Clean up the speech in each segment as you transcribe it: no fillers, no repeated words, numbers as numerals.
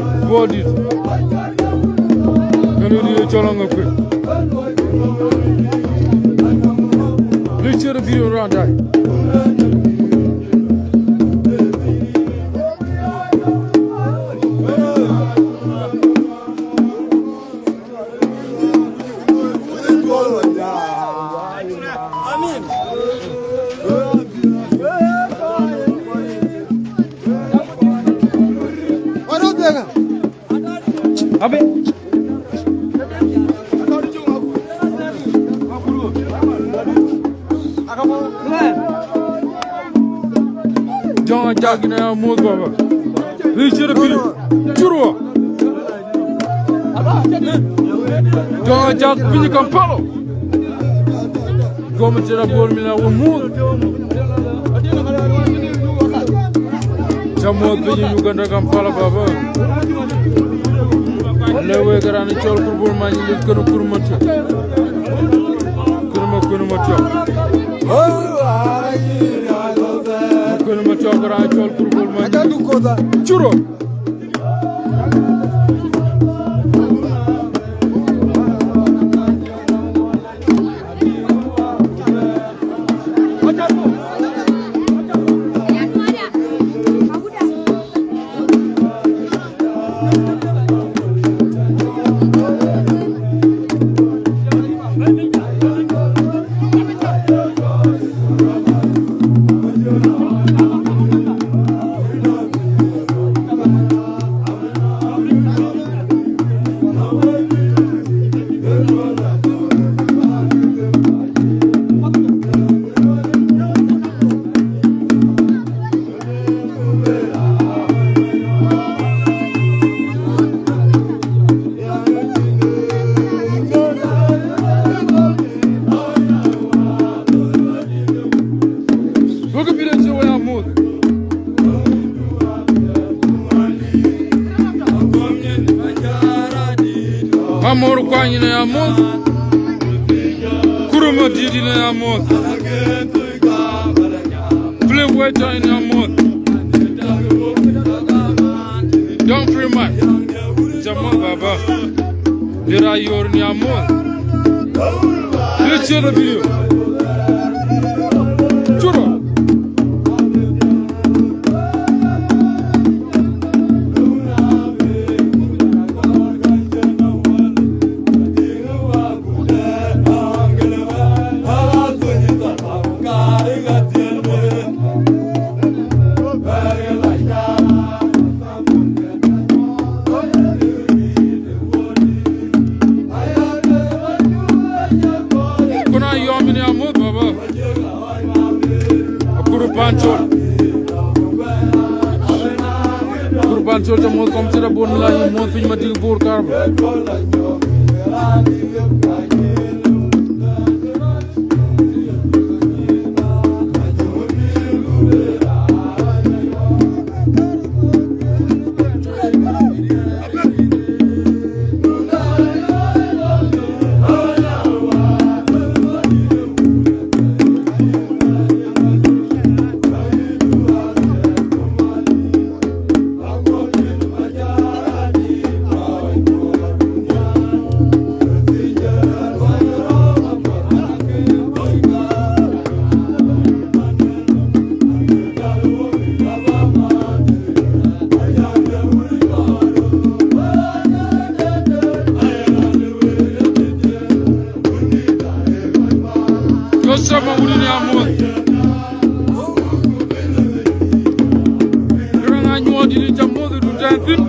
Aboudit. Lecture video around that. Abi. Jangan jagina ya mood baba. Lecture video. Churwa. Jangan jag bini kampalo. Goma tera bol mina wo mood. Jammo bini Uganda kampala baba. Lewe garani chol kurbul mani lit kono kurmati kurmati kurmati garani chol kurbul mani churo Amor kwani na amor kuruma didi na amor play waiter na amor don't free man jama baba dira yor ni amor let's see the video chota mo kom sira bon la mo piñ ma dig bor karba sama wulini amon ranga nyodi ni jamodo du tantin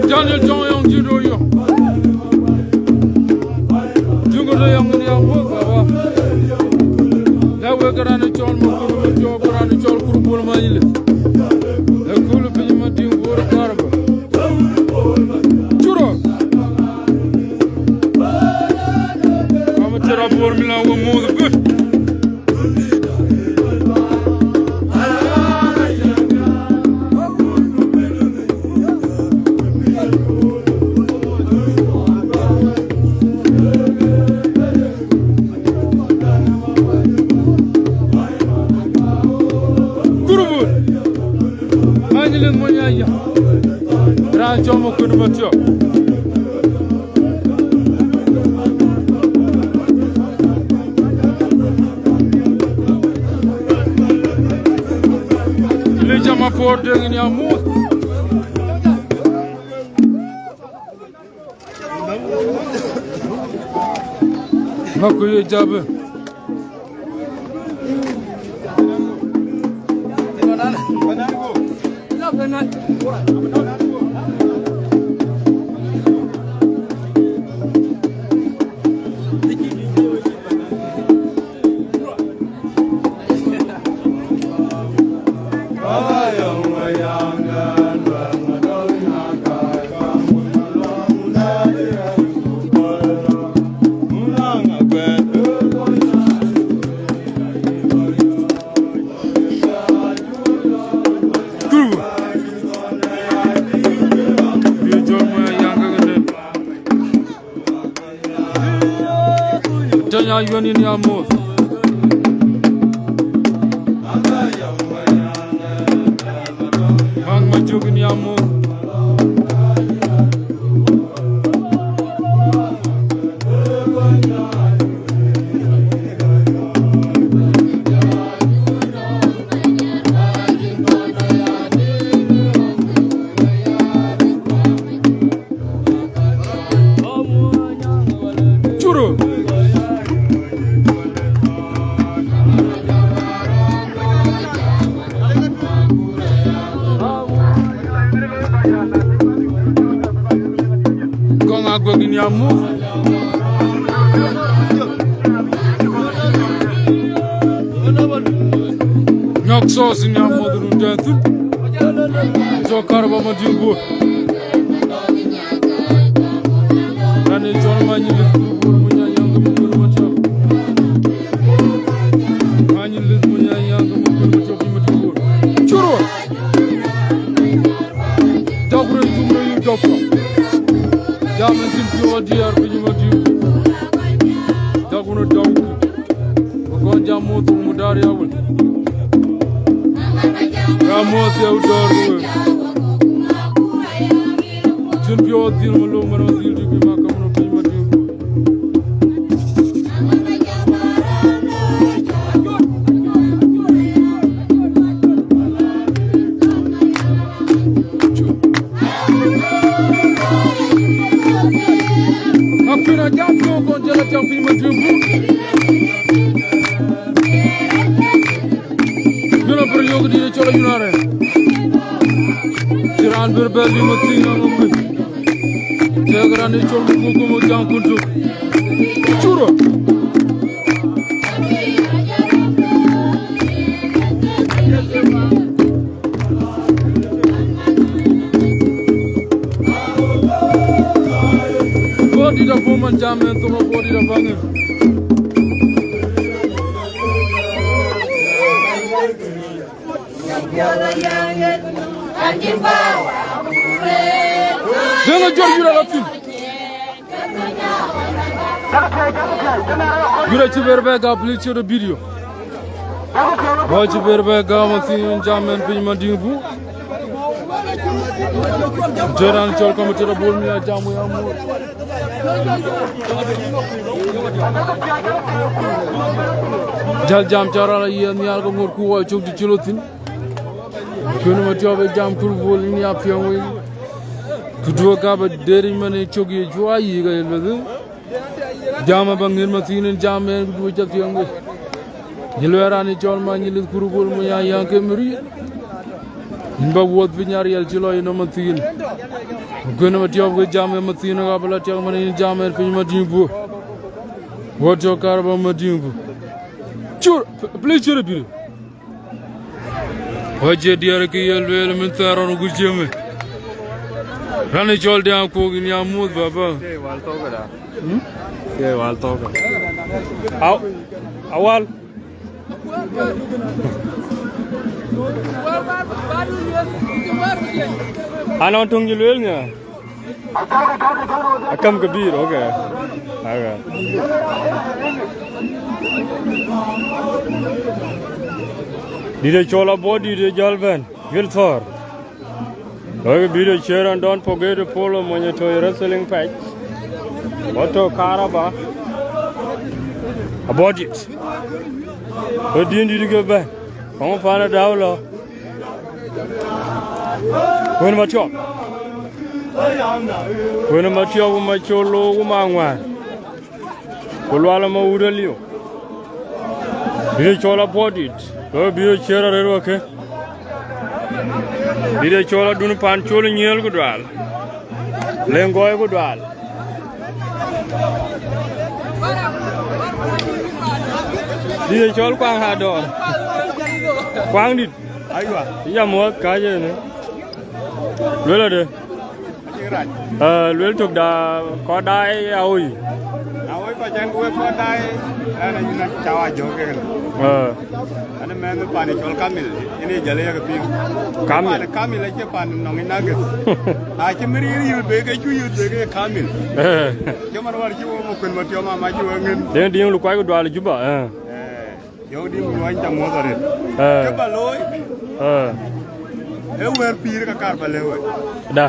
Daniel John Young Judo yo Jungo do Young ni amon baba la we garana chol mo ko jo garana chol kur bol ma yile e kulu bi ma tim bor karba churo tera bor mi la wo mo de good kurubur anile mo nya ya ra chomo kunu matio Jama port dengan yang mus. Aku ye jabe. Tanya yoni ni amor Mang majuk ni amor Churo Angakuei ni amor Nyok sos ni amor du tantin jo karba ma dingo Nani jon ma ni lit kur mu nya yang mu kur ma cho ma ni lit mu nya yang mu kur ma cho bi ma dingo churo Dobro jumro yu dofo Jamen tin pio diar bi ma dingo Daguno daw ko jamo tu mu dar yawul Ramos ya udor Jun pio din mo lo maro dil di ma kam no bi ma dingo Apena jampo ko jala jampi ma dingo Yoga di cholo yunare Jiran berbel di mati ngambi Jagaran di cholo kuku mo jang kuntu Churo man jamen to ko bodi da bangi Denga jorjura la tim Gura ci berbe ga plicture de video Wa ci berbe ga man tin jamen fi man dingu Joran chol ko mutira bol mi jamu ya mo Jal jam chara la yen yal ko ngor ku wa chok di chilotin Kono ma tiobe jam kur bol ni ya piango Tudo ka ba deri mane chok ye jwa yi ga yelbe Jama bangin ma tinin jamen du ja piango Yelwera ni chol ma ni kur bol mo ya yanke mri Imba wot vinyar yel chilo ino matin Kono ma tiobe jam matin ga bala tiang mane jamen fi ma dimbu Wot jo karba ma dimbu Chur pleasure bi Hoje diar ki yelwel min taron gujeme Rani chol de ko gin ya mud baba wal to ga ke wal to ga awal Anon tung yelwel nga Akam kabir okay aga Dide chola body de jalben Gilthor Okay, video share and don't forget to follow Monitor Wrestling page. Auto Karaba Aboudit. What do you need to go back? Come on, find a dollar. When my chop. When my chop, my cholo, Mangwan. Kulala Maudalio. Video chola Aboudit. Go video share a okay. Dide chola dun pan chola nyel ko dal lengoy ko dal Dide chol kwang ha do kwang dit aywa ya mo ka je ne lelo de lelo tok da ko dai aoi ko jan ko dai ana ni na chawa joge ana men pani chol kamil ini jale ya ping kamil ke pan no ngina ge a ke miri yu be ke chu yu be ke kamil ke man war chi wo mo kun ma tioma ma chi wo ngin de ding lu kwai ko dwal juba yo di mo wan jam mo dare ke ba loy e wer pir ka kar ba le we da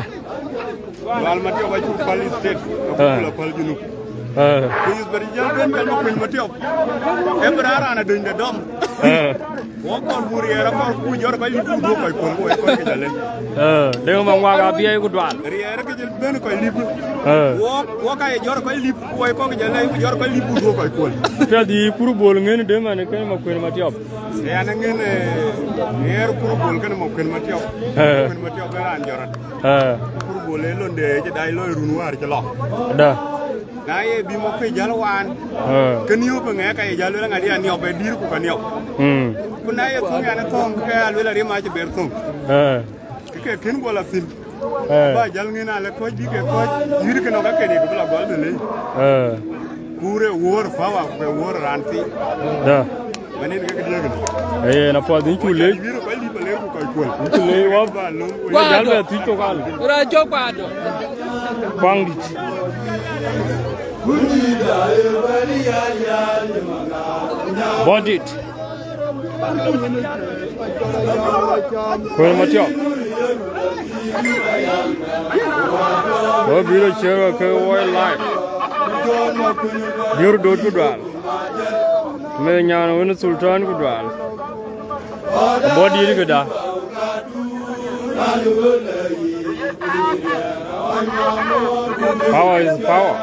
wal ma ti wa chu pali state ko la pal junu Kuyus bari jal ben kal mo kun matio e brara na dun de dom wo ko buri era ko ku jor ko libu do ko ko ke jale de ma wa ga biye ko dwal riera ke jel ben ko libu wo ka e jor ko libu ko ke jale jor ko libu do ko ko pe di kuru bol ngene de man ke ma kun matio ya na ngene er kuru bol ke mo kun matio bera an jorat kuru bol e londe je dai loy runwar ci lo da Naye bi mo koy jalwan ken yu ko ngaka e jalu nga dia nyob e dir ko kan yob ku naye ko ngana tong ka alu la rima ci ber tong ke ken bola fil ba jal ngina le ko di ke ko yir ke no ka ke ni ko la gol de le kure wor fawa ko wor ranti da manin ke diega na po din chule yir ko li bale ko ko chule wa ba lo jal be ti to kal Ra jo pa do kwang dit Aboudit Kono matio Go video share ke way live Dur do dal Me nyaan won sultan ku dal Aboudit ke da Power is power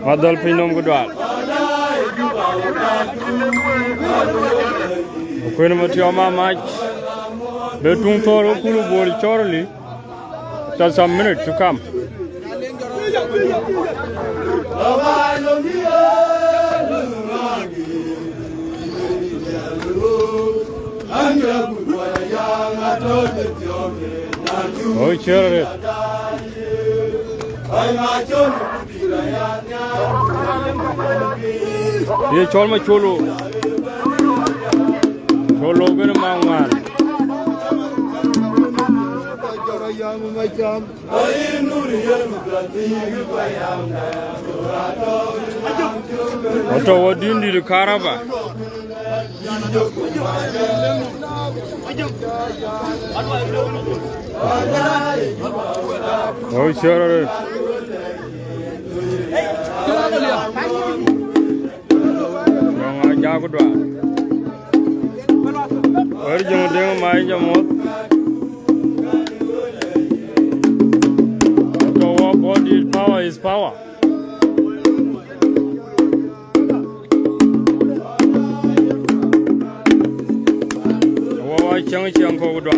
Madal pinom gudwal Kono matio ma match betung toro kulu bol chorli ta some minute to come Oh, sure. Ye chol ma cholo. Cholo gana mangwan. Oto wadindi di karaba. Oh, sure. Yang aja aku doa. Jangan dengan main jamot. Our body power is power. Our chang kau doa.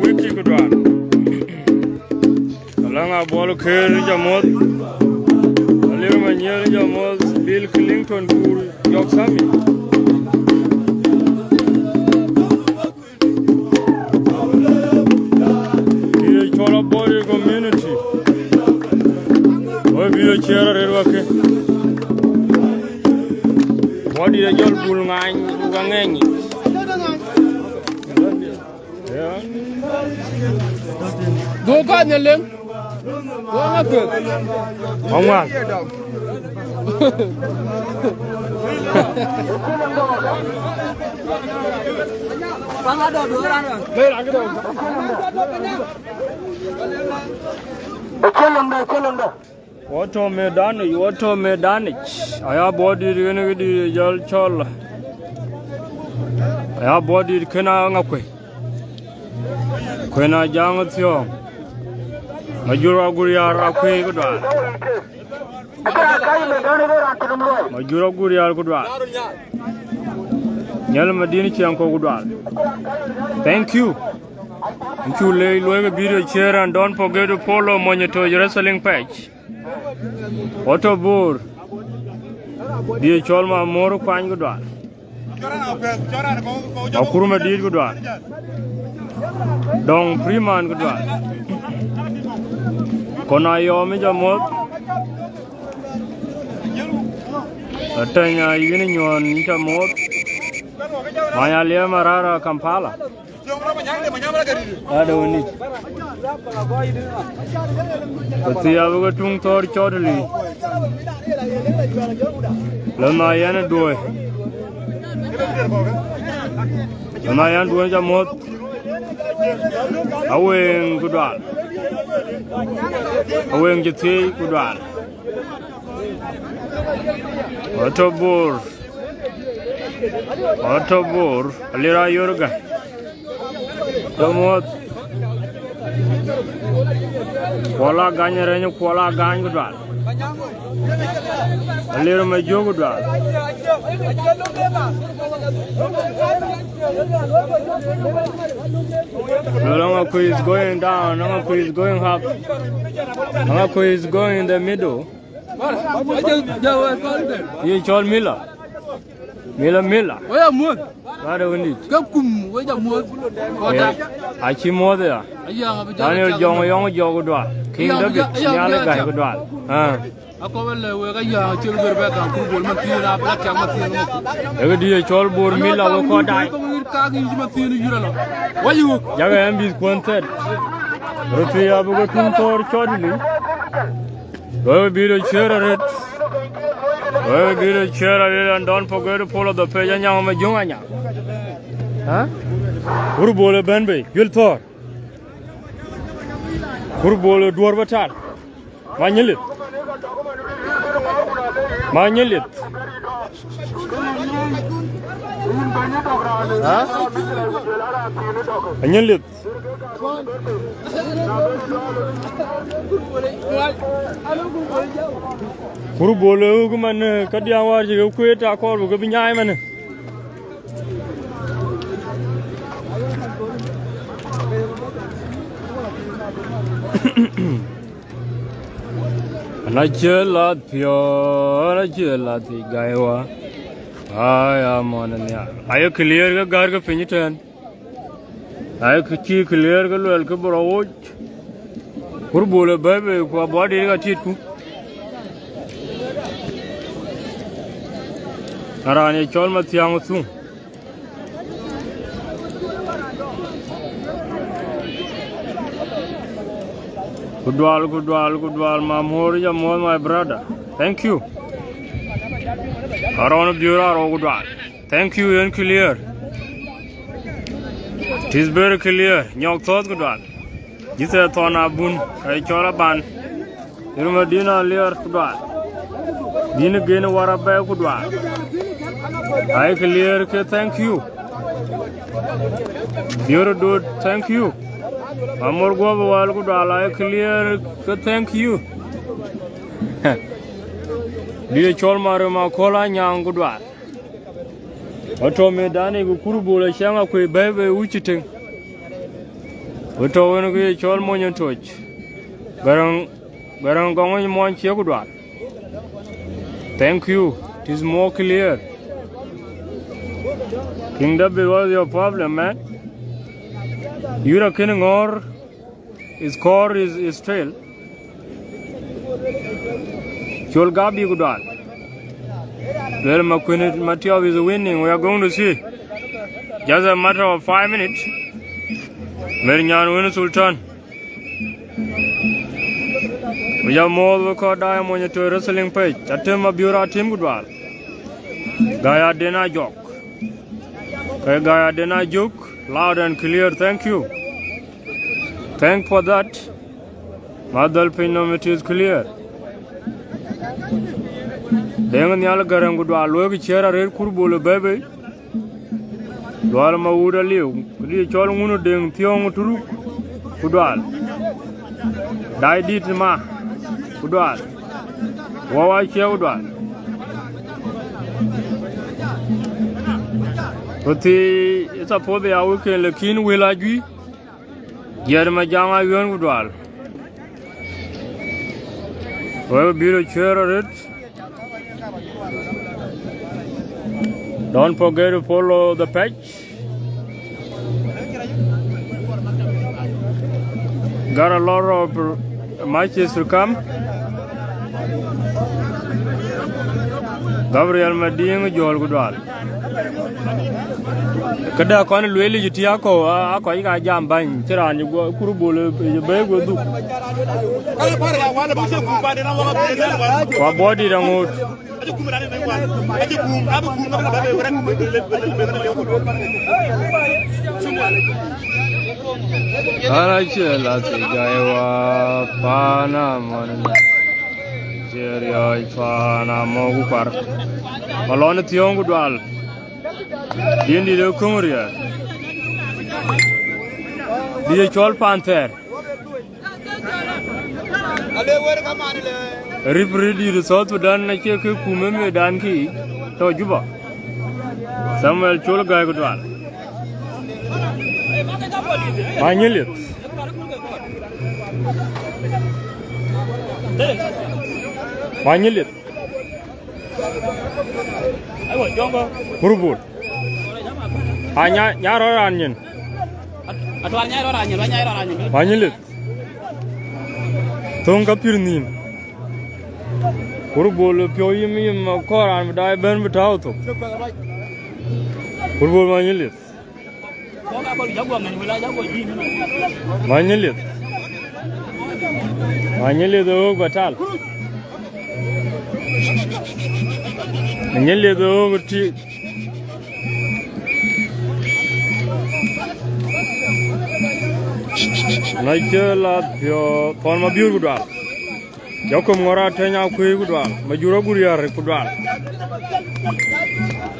Wiki kau doa. Kalau ngah bolu ker jamot. Lalu menyer jamot Bill Clinton kur York Summit. Body community. Oh, video chair redwake. Body the jol bulngan bugangengi. Yeah. Do ka nyeleng. Do na pe. Mama. Wato medani. Aya body gini di jal chol. Aya body kena Angakuei. Kena jangat sio. Majura guriar Angakuei kedua. Majura guriar kedua. Nyal madini chiang ko kedua. Thank you. Thank you, like video share and don't forget to follow Monitor Wrestling page. Auto board. Dia cholma moru pan gudwa. Akuruma dir gudwa. Dong Freeman gudwa. Kona yomi jamot. Atanya yini nyon jamot. Maya liya marara Kampala. Ada unik. Pasti aku ketung tor chodli. Lumayan dua. Lumayan dua jamot. Aweng kudal. Aweng jeti kudal. Otobur. Alira yorga. Jamot. Kuala ganyaranya kuala gany kudal. Alira majo kudal. Angakuei is going down. Angakuei is going up. Angakuei is going in the middle. You call Mila. Mila. Where am I? Ada unik. Kakum, where am I? Aci mo dia. Daniel Jong dua. King David nyale gai dua. Aku bela wega ya cil berbeda. Aku bol mati na black yang mati. Ego dia col bor Mila wo ko dai. Kaki mati ni jura lo. Wayu. Jaga ambis kontet. Rupi abu ko tuntor chodli. Go video share it. Go video share it and don't forget to follow the page and yang majunganya. Huh? Uru bole ben be, yul thor. Uru bole duar batar. Manyelit. Huh? Manyelit. Uru bole ugu man kadiya war je ku eta ko bu bi nyaay man. Na jela ti gaiwa. Aya monanya. Ayo clear ga gar ga pinyitan. Ayo ki clear ga lel ka bro. Kurbole baby kwa body ga titku. Arani chol ma tiang su. Goodwal, Mamor, my brother. Thank you. Around Bureau, Goodwal. Thank you, and clear. It is very clear. Nyok thought Goodwal. This is Tona Bun, I chola ban. Medina Lear Goodwal. Din again, Warabay Goodwal. I clear, thank you. Bureau dude, thank you. Amor go wal Goodwal, I clear, thank you. Dia chol marama kola nyang Goodwal. Oto me dani go kurubula shanga kwe bebe uchiting. Oto wenu kwe chol monyo toch. Garang gongo mon chia Goodwal. Thank you. It is more clear. King Dabi, what is your problem, man? You are killing or his core is tail. Chol Gabi Goodwal. Well, Mateo is winning. We are going to see. Just a matter of 5 minutes. Merinyan win Sultan. We have more work out on your wrestling page. That time of Bureau team Goodwal. Gaya Dena Jok. Gaya Dena Jok. Loud and clear. Thank you. Thank for that. Madal Pinomit is clear. Dengan nyala garang Goodwal logi chera red kurbolo bebe. Loal ma wuda liu. Kudi chol ngunu deng tiong turu. Goodwal. Dai dit ma. Goodwal. Wawa chia Goodwal. Oti it's a po be awu ke lekin wilagi. Yer ma jama yon Goodwal. Well, beautiful chera red. Don't forget to follow the page. Got a lot of matches to come. Gabriel Mading Joel Goodwal. Kada kon lueli jitia ko ako iga jamba nchira ni kurubole be godu. Kwa body rango. Ara chela se gaiwa pana mon jeria pana mogu par malon tiong Goodwal dindi de kumria die chol panther Ready to South Sudan na che ke kume me dan ki to Juba Samuel chol gai Goodwal Manyelit Kurubul Anya nyaro ranyen Atwar nyaro ranyen Manyelit Tonga pirnin Kurubul pyo yim koran dai ben bitao to Kurubul Manyelit Manyelit do batal Manyelit do ti Naikela pyo forma biur Goodwal Jokom ngora tenya Angakuei Goodwal majuro guriar Goodwal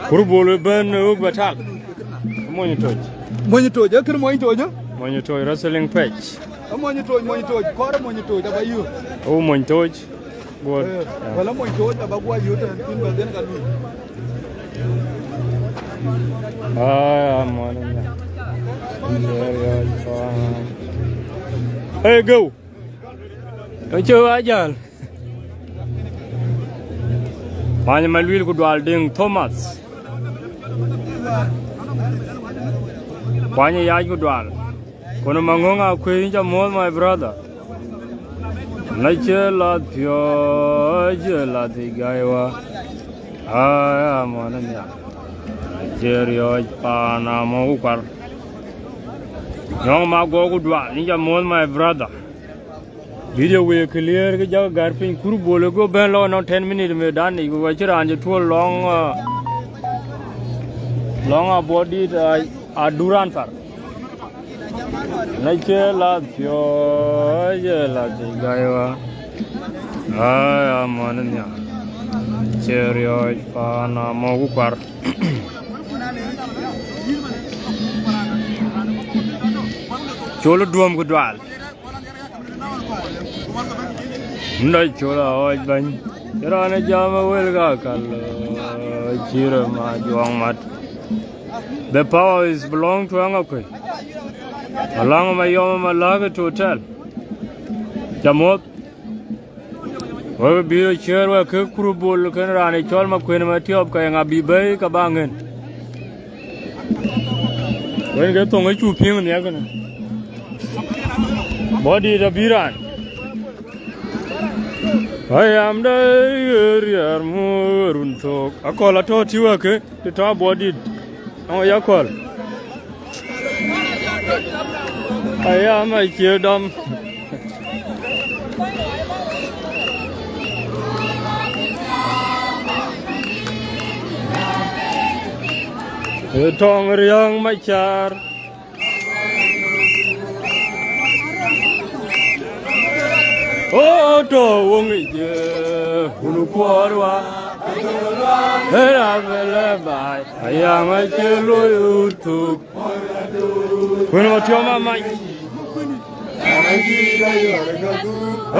Kurubul ben batal Monito, jakir Monito wrestling page. Monito, kora monito, aba you. Oh, monito. Good. Wala monito, aba gua you tan tin ba den kalu. Man. Hey, go. Don't you ajan. Manya malwil Goodwal ding Thomas. Panya yaj Goodwal. Kono mangonga Angakuei my brother. na chela pyo chela tigaiwa aya monanya jerio pana mo kwar yong ma go gudwa ninja mon my brother video we clear ke jaga garpin kuru bole go ben lo no 10 minutes me dan ni go chira anje to long Aboudit aduran sar na chela pyo chela tigaiwa aya monanya jerio pana mo kwar cholo duam gudwal ndai chola oj ban rana jama welga kal chira ma juang mat the power is belong to Angakuei along ma yoma ma laga to hotel jamot wa biro cherwa ke kurubol kan rana chol ma kwen ma tiop ka ngabi bay ka bangen wen ge tong chu ping ne ga na body the biran I am the area murun talk. I call a tot you okay to talk Aboudit. Oh, you call. I am a kidum. The tongue young my char. Oh, to wongi je ulu porwa era vele bai ayama chelo YouTube when what your mama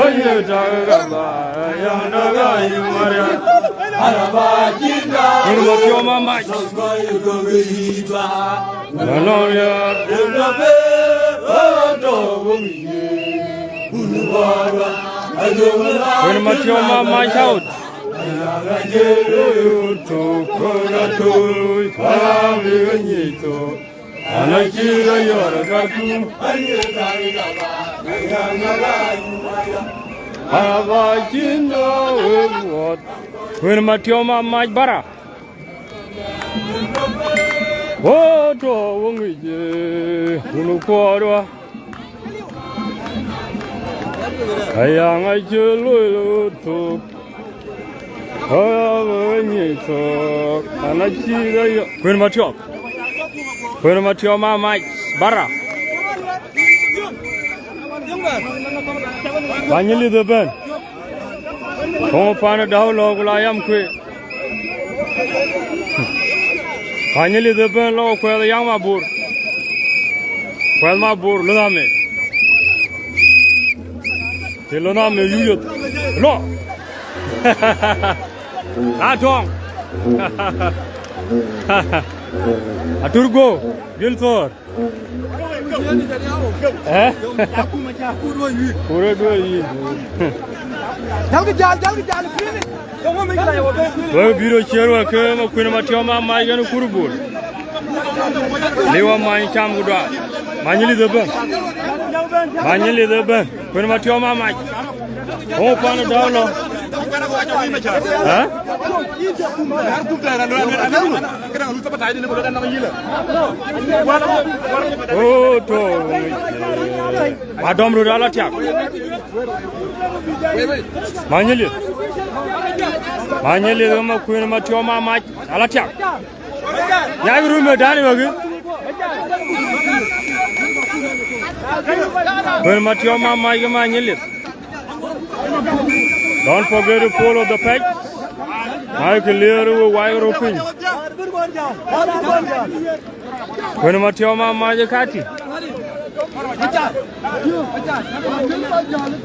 oye daga bai ayama ga imaria araba jinda when what your mama no ya elabe oh to wongi when much your mama shout, when much your mama bara. Oh, to ayang ay chelo to ni to anachi da yo kwen ma tyo ma bara banyeli de ben ko pana daw lo la yam kwe banyeli de ben lo ko yang ma bur lo na me Telo na me yuyot. Lo. Atong. Aturgo. Giltor. Pura dua yi. Jalga jal fini. Kamu mikla yo. Wa biro cherwa ke ma kuna matioma mai ganu kurubul. Lewa mai cham gudwa. Manyeli de ben. When what your mama oh pana dawlo oh to adom ru dala tiak manyeli ma kuin ma tyo mama ala tiak ya ru me dani wagi when much your mama don't forget to follow the page. I clear wire open. When much your mama kati.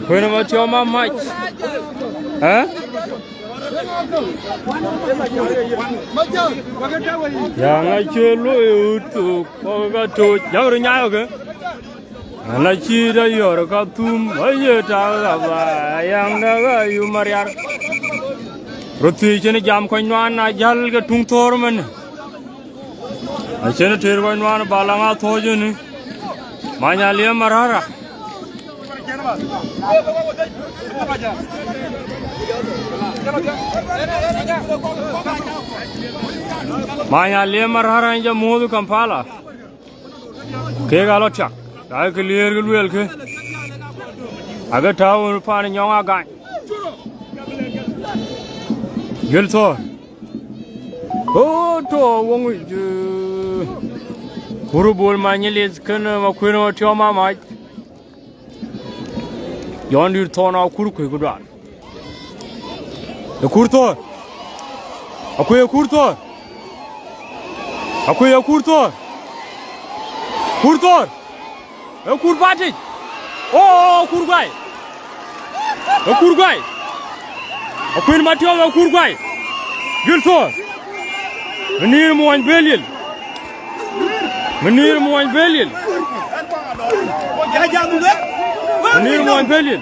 When much your mama huh? Yang I chelo to Pogato Yaurinya. Anachi da yor ka tum ayeta ba yang da yu mariar roti chene jam ko nwan na jal ga tung tor men achene ter ko nwan balanga thojeni manya le marara Manya lemar haranja modu Kampala. Ke galo chak. Dai clear gulwel ke. Aga taw pan nyonga gan. Gelso. Oh to wongu kuru bol manyeles kana makweno tioma mai. Yondir tona kuru ku gudan. Kurto. Akuya kurto. Akuya kurto. Kurto. Kurbati. Oh kurgai. Kurgai. Akuin matio kurgai. Gilto. Menir moan belil. Menir moan belil. Menir moan belil.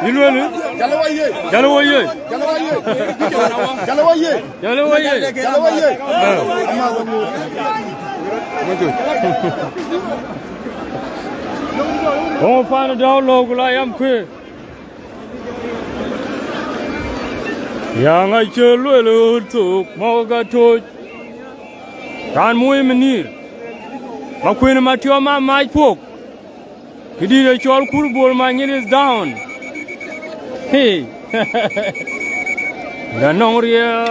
Ilwele. Jalawaye. Jalawaye. Jalawaye. Jalawaye. Jalawaye. Oh, find down local I am queer. Young I chill to Moga to Ran Muimenir. My queen of Matioma might poke. He did a chol kurbol, my is down. Hey, the Noria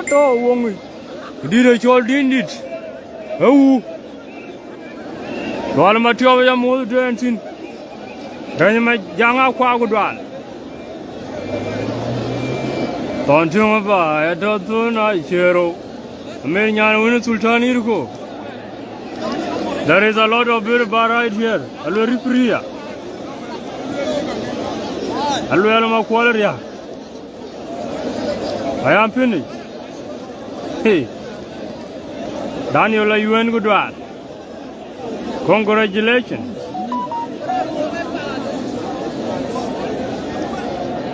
to woman. He did a chol did it. Oh, all Matio more dancing. Then my young Aquagudan. Don't you ever, I don't know, hero. A million winner Sultan Irko. There is a lot of beer bar right here. Hello, Ripria. Hello, quality. I am finished. Hey, Daniel, you and good one. Congratulations.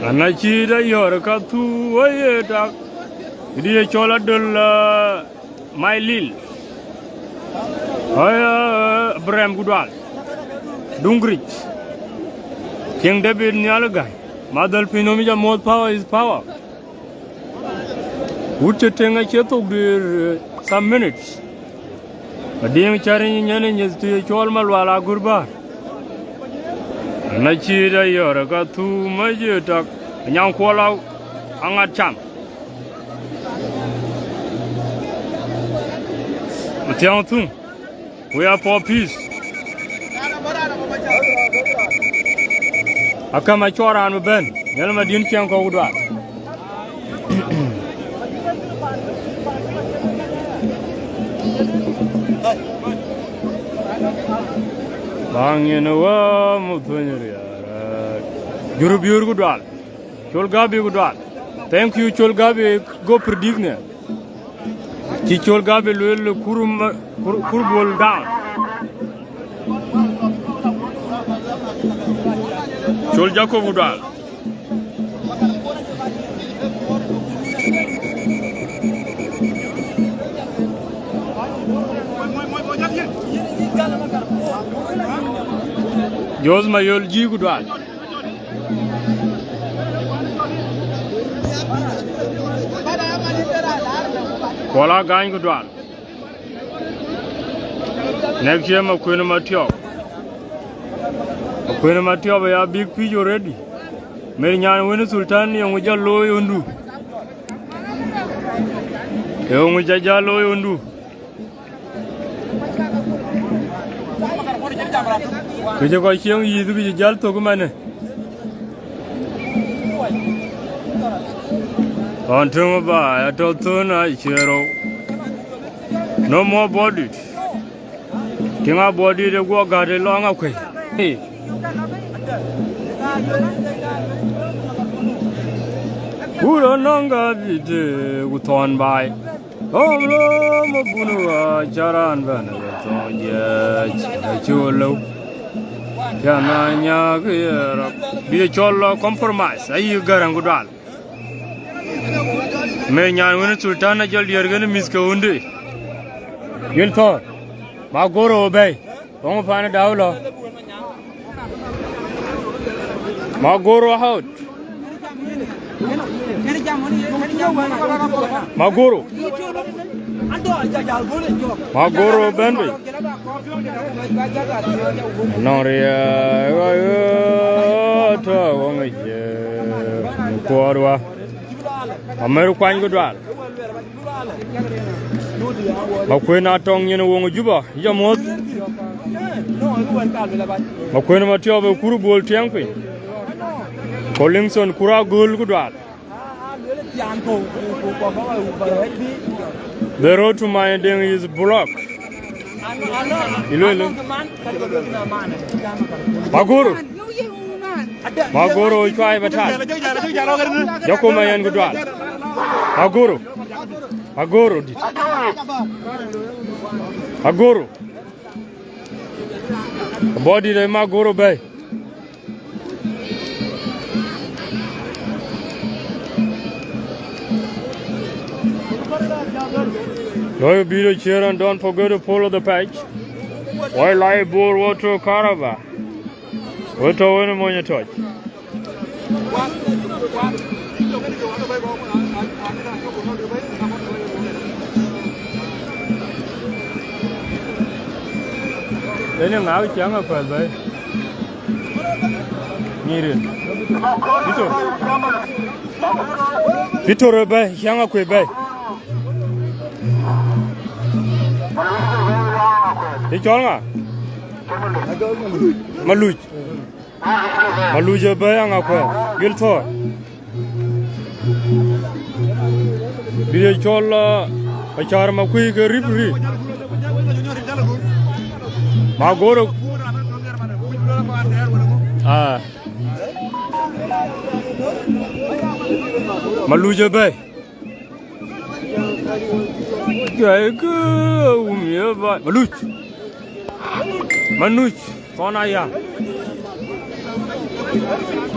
And I see that you're a cut to way. It is a chola my lil. Bram Goodwal. Dungrich. King David Nyalagai. Mother Pinomija more power is power. Would you think I should talk some minutes? A dim charing is to Cholmal Wala Gurba. And I see that you're a got too much talk. And young call out Angacham. Tiantung. We are for peace. I come a chora and Ben. Yelma didn't can't go that. Bang in a worm, Jurubur good one. Cholgabi good one. Thank you, Cholgabi. Go predigne. Cholgabi will kurbol down. Choljako Budal. Jos Mayol G Gudal. Kola Gang Gudal. Next year, my Queen Matio. Queen Matio, we are big fish already. Merian Winnie Sultan, and we just low undu. Young with Jaja low undu. Could you go young you to be Jal Togumane? On Tumaba, I told Tuna, hero. No more bodied. King our body the walk got a long away. Hey. Who don't know with on by? Oh, no, Mabunua, Jaran Van, yes, Chulo. Yananya, be a cholo compromise. Are you going to go down? Me nyan wani sultan na jol yergani miska undi. Gil Thor. Magoro obey. Don't find a dawlo. Magoro out. Magoro. Magoro benbe. Noria to wongi kuarwa. Ameru kwany gudwal. Makwena tong yene wongo juba jamot. Makwena matio be kuru bol tiangpi. Collingson kura gol gudwal. The road to my ending is blocked. Ilo. Magoro try batal. Yako mayan gudwal. Magoro dit. Magoro. Body de Magoro bay. Loyal be the chair and don't forget to follow the page. While I bore water carava. What a winner on your touch. Then you now young up well, bay. Needed. Victor bay, Angakuei bay. Ichonga Maluj bay Angakuei Gil Thor Biye chola achar makui ke ripri Magoro Maluj bay Manuch, Fonaya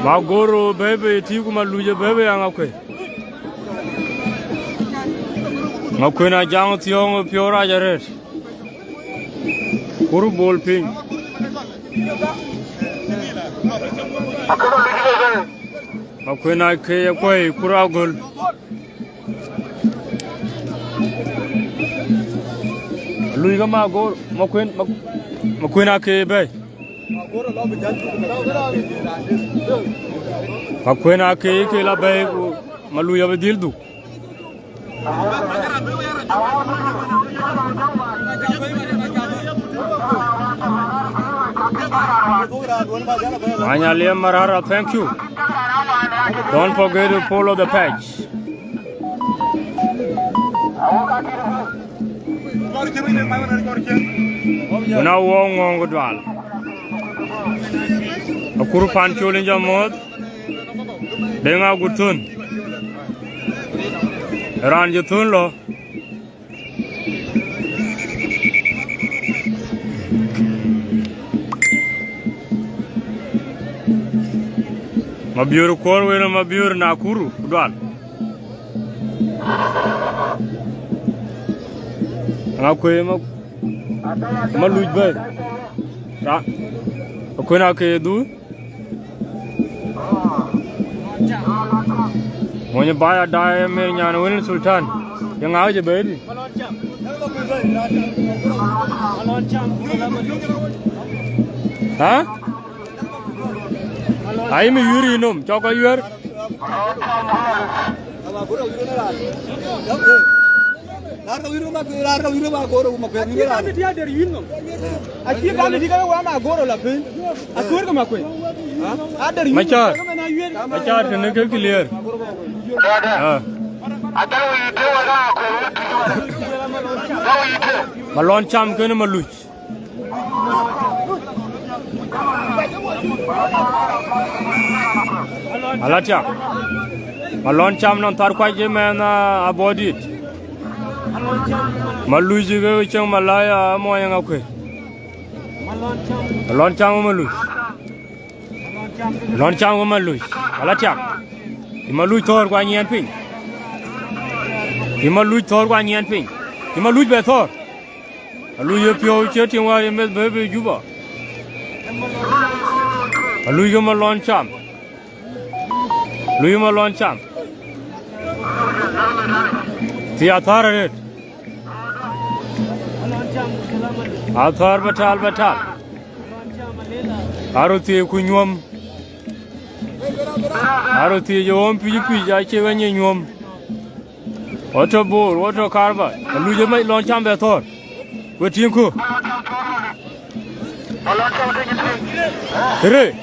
Magoro, baby, Tiku Maluja, baby, Angakuei. Makwena Jang Tiong, Pure Ajaret. Kuru Bol Ping. Makwena Kay, Kuragul. Luiga Magor, Makwena Kay bay. Makwena Kay la bay, Maluya Vidildu. Anyalia Marara, thank you. Don't forget to follow the page. Now wong gudwal. Akuru pancho linja mod. Denga gutun. Ran jutun lo. Mabiur korwe na mabiur nakuru gudwal. Angakuei Maluj bay. Makwena Kay du. Monya baya daya me nyana win sultan. Yang aja bay di. Ha? Ai me yuri nom, choka yur. Machar kene ke clear. Malon cham kene maluch. Alatia. Malon cham non tar kwa je mena Aboudit. Maluj ge chang malaya mo Angakuei. Malon cham maluj. Malon cham maluj. Alatia. Maluj Thor kwa nyen ping. Ima lui thor qua nyen ping. Ima lui be thor. Lui yo pyo che ting wa yem be juba. Lui yo ma lon cham. Lui ma lon cham. Ti athar ret. Athar batal. Aruti kunyom. Aruti yo pi ja che ga nyom. Water ball, water carver. Lui yo ma lon cham be thor. We team ko. Re.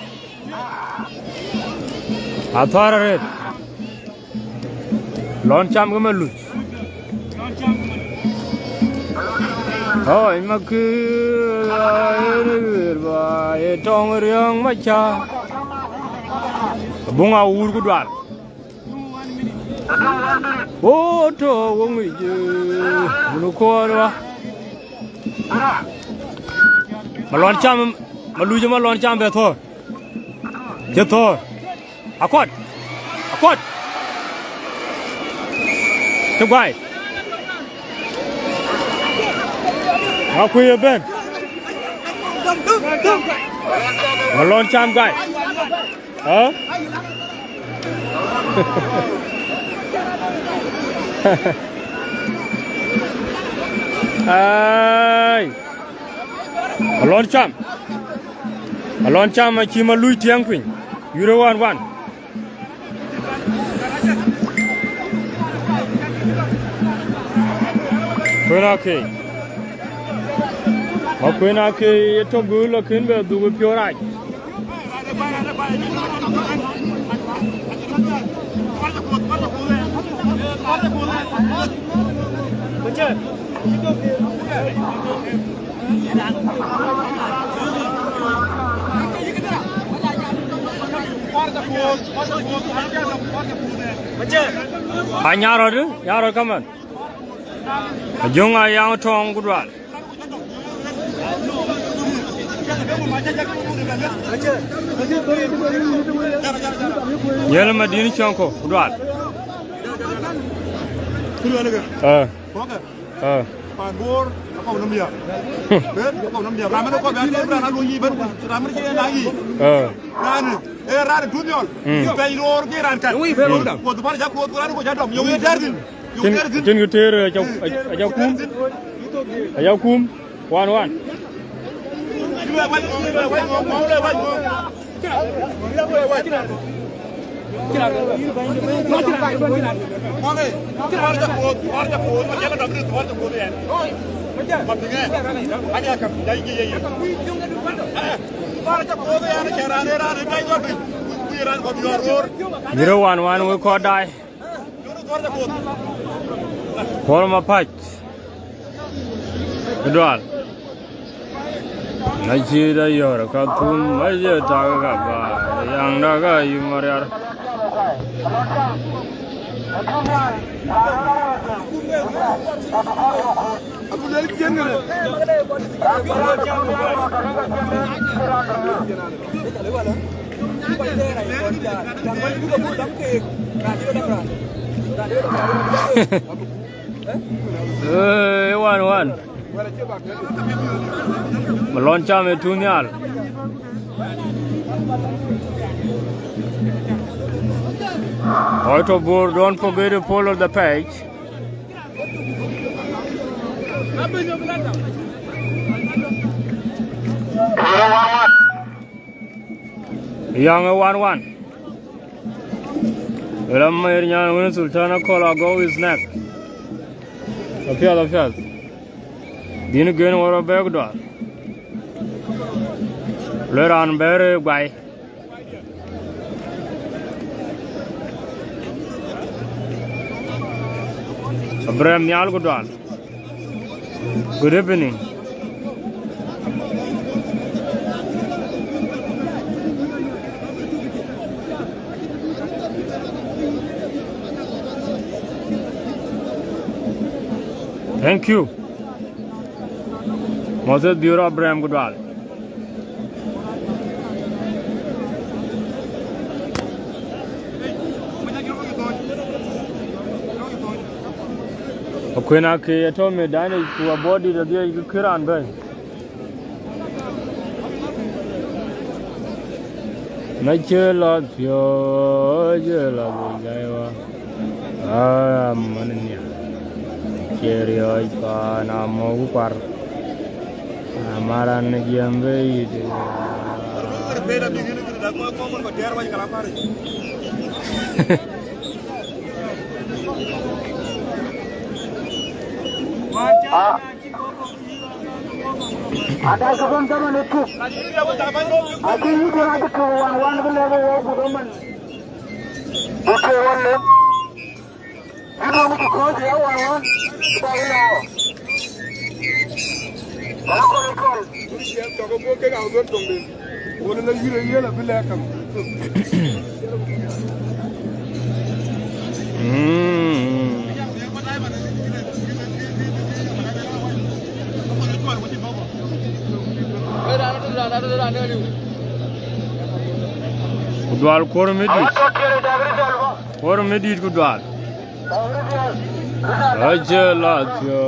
Athar ret. Lon cham ko ma lu. Oh, ima ku ba e tong riang ma cha. Bunga ur ku dwal. Oh, to wong je. Nu ko wa. Malon cham malu je malon cham be thor. Je thor. Akot. Tugay. Angakuei ben. Malon cham guy. Huh? Ai. Malon cham ma chi ma lui tiang kwin. Euro 1-1. Angakuei to gul lo kin be du pyo rai. Nyaro kaman. Jonga yang tong gudwal. Yel madini chonko gudwal. Bor ko nam dia bet ko nam dia ramane ko be ra lu yi ben ramane ke na yi ran tu diol be lor ke ran kan ko du par ja ko ran ko ja dom yo yi dardin kin gu ter ajaw kum 1-1 0-1 we ko dai forma patch Dual Najira yor katum maje taga ba yang naga yumaryar One. Malon cham itu nyal. Auto board, don't forget to follow the page. Young 1-1. Ramay Sultana Kola go is next. Appeal. Dinu gain over a bag door. Let on bear by Abraham Yalgodal. Good evening. Thank you. Moses Bureau Abraham Goodwal. Angakuei to medani ku Aboudit da dia kiran bai na chela pyo jela bujaiwa mannya cherio ka na mo par amaran giambe ide ada sebelum zaman itu aku ini kurang ada kewan level government oke wale kita mau ke kau dia wan kita ini kalau dia tak mau ke kau tu tunggu wala lagi lagi lah bila kam Kudwal kor medit kudwal ajela tyo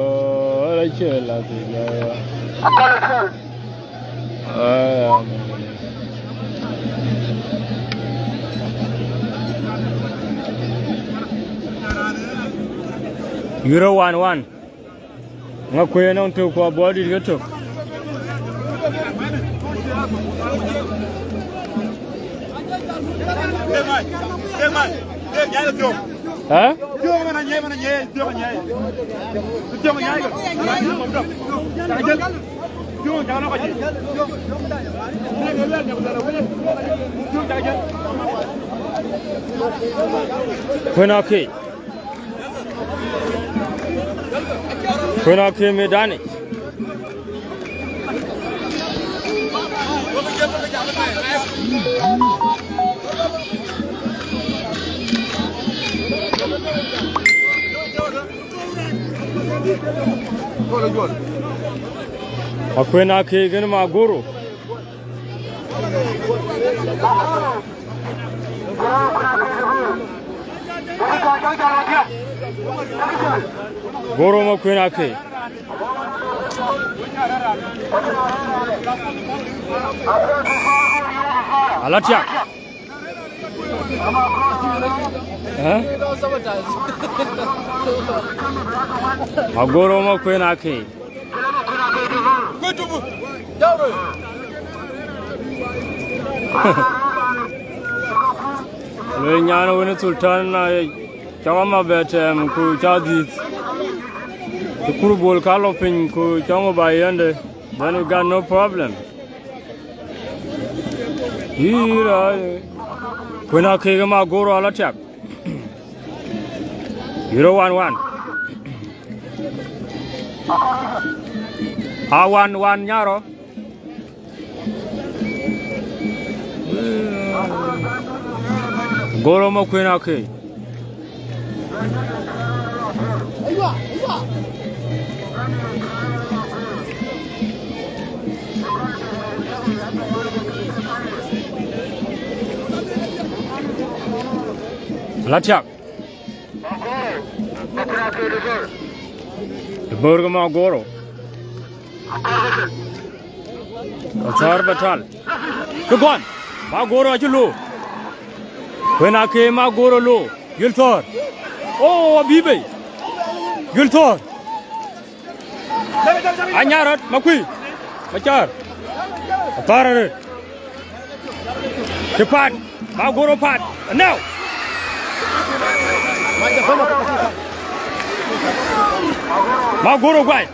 Euro 1-1 Angakuei non to ko Aboudit gato Hả? Angakuei medani Angakuei gan ma goro goro Angakuei Alatia Agoro Angakuei Le nyano wene sultan na chawama betem ku chadit kuru bol kalo pin ku chawo bayende then we got no problem hira Angakuei ma goro Alatia Euro 1-1 1-1 nyaro goro Angakuei Alatia Burger ma goro Achar batal Kugon ma goro achulu Angakuei ma goro lo Giltor Oh abibe Giltor Anyarat makui Achar Atara Kepat ma goro pat now ma goro guai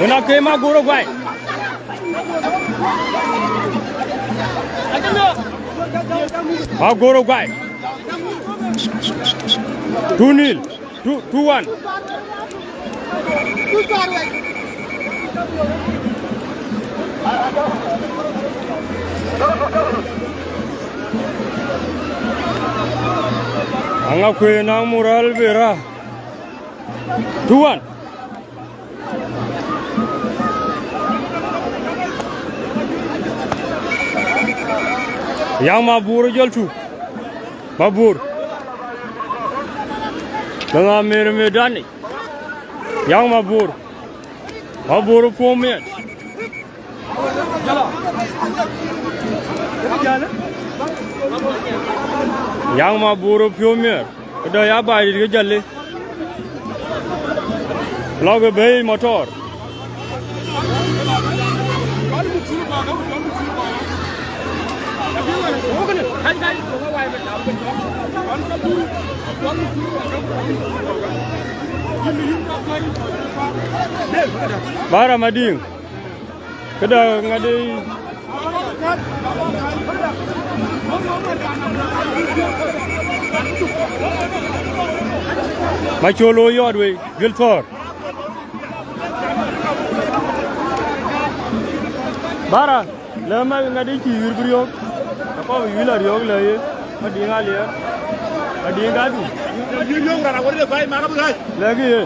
Angakuei ma goro guai ma goro guai 2-0 2-1 Angakuei na moral vera 2-1 yang mabur jaltu babur dengan medani Yang mabur. Mabur 4 minutes. Yang mabur 4 minutes. Udah ya bayar dia jalan. Lagu bayi motor. Bara mading. Kada ngade. Macholo yodwe Gilford. Bara lama ngade ki wirbrio. Apa wila riog laye. Madinga liya. Madinga du. Lagi ye.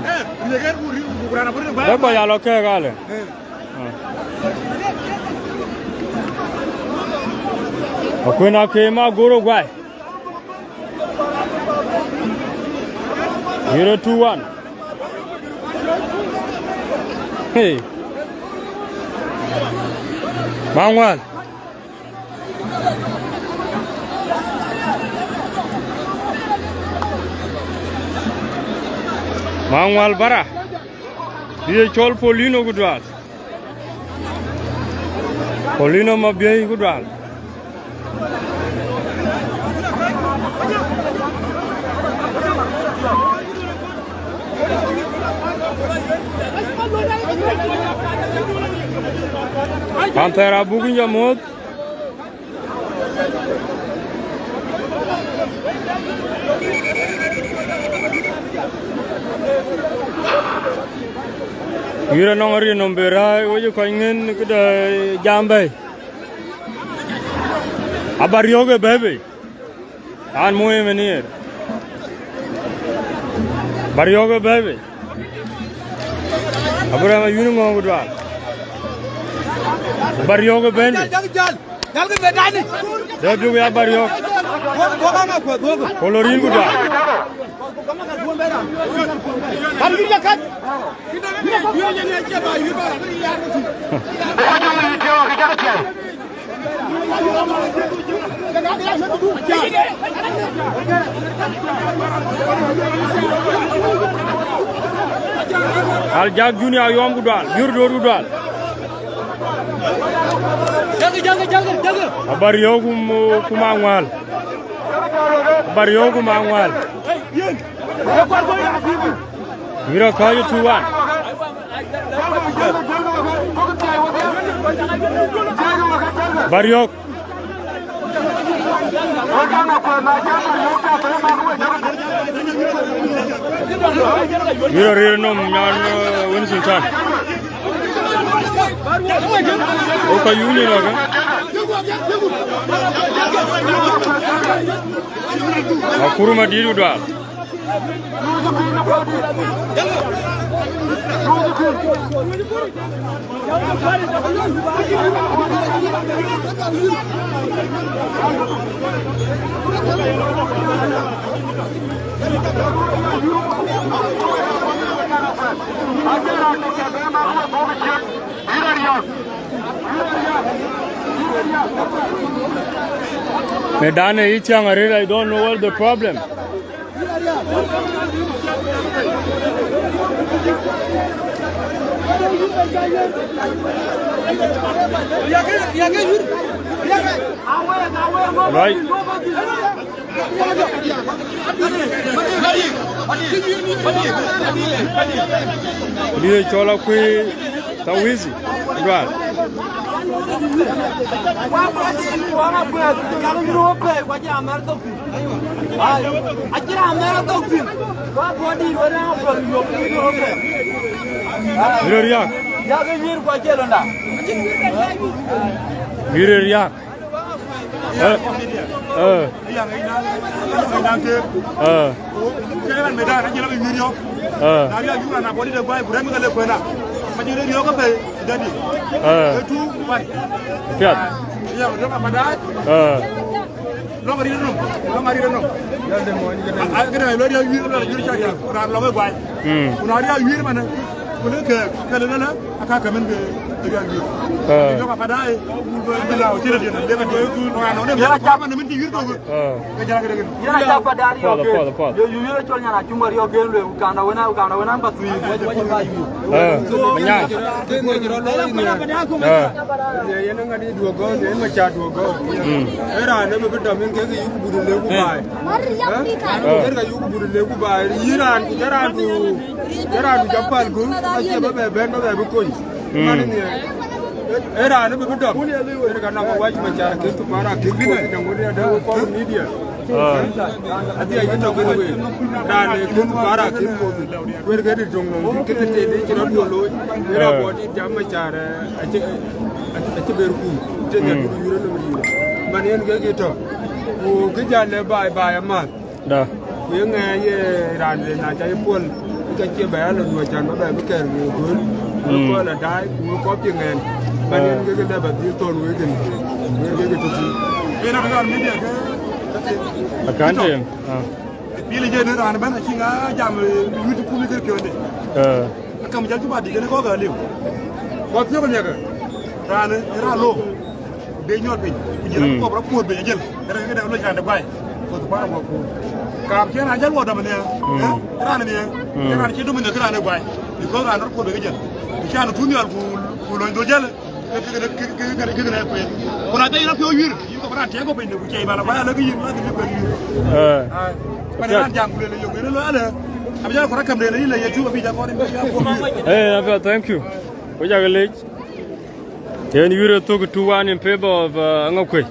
Dapat ya lokal kali. Aku nak kema guru guai. 0-2-1. Hey. Mangwal. Mangwal bara. Dia col Polino gudwal. Polino mabiai gudwal. Pantera bugün jamut. Gira nongari nombera, ojo kaingen kuda jambai. Abarioge bebe. An muhe menir. Barioge bebe. Abraham yunu ngogudwa. Barioge bende. Jal ke bedani. Debu ya bariog. Kolorin gudwa. Al jag junior yom gudal, yurdo gudal. Jaga. Abariyo kumangwal. Abariyo kumangwal. Mira kaya 2-1. Bariok. Mira renom nyan Winsultan. Oka yuni naga. Akuruma diru dua. Medane ichang arela, I don't know what the problem. Right. Dia chola kui tawizi. Right. Riak. Riak. lo mari no ya de mo ni ga de lo ya yiri lo yiri cha ya ran lo ba kuna ya yiri mana kuna ke la aka ka men de ga yiri lo ka pada ai de la o tira de ga do ku no no ne ya cha man min ti yiri to ga ja ga ya cha pada ri yo yiri chol nya na chumari yo gen lo uganda wena ba tu nya ke ne jiro lo ni ye na ngadi duogo ne ma cha duogo era ne be do min ke yu budu le ku bai ga yu budu le ku bai yiran ku jaran du jappal ku a che ba be ben ba be ko mani ne era ne be do era ga na ma waji ma cha ke tu mara ke ko ni ngori da ko media ati ay to ko we da ne ke tu mara ke ko we ga di jong no ke te de jiro do lo era bo di jam ma cha a che ber ku te ne du yuro no mi man yen ge to o ke ja le bai ma da ye nga ye ran le na cha pol ke che ba lo do chan ba ba ke ni gun ko la dai ku ko pi ngen man yen ge da ba di ton we gen ge to ti e na ga media ke akan dem bi le je ne ran ban chi nga jam yuti ku mi ke onde akam ja tu ba di ge ko ga le ko ti ko ne ga ran ra lo be ñor be jël ko ra ko be jël ra nga def lo jande bay ko to para ko kam ci na jël wo dama ne ra na ne ra ci dum ne ra na bay di ko ra ko be jël ci ana tu ñor ko lo do jël ke na ko ko na tay na ko yir yi ko ra te ko be ne bu ci bala bay la ko yir la ko yir ba na jam ko le yo lo ala am jël ko rakam le la yetu bi ja ko ni ko thank you ko jagalej Then you took 2-1 in favor of Angakuei.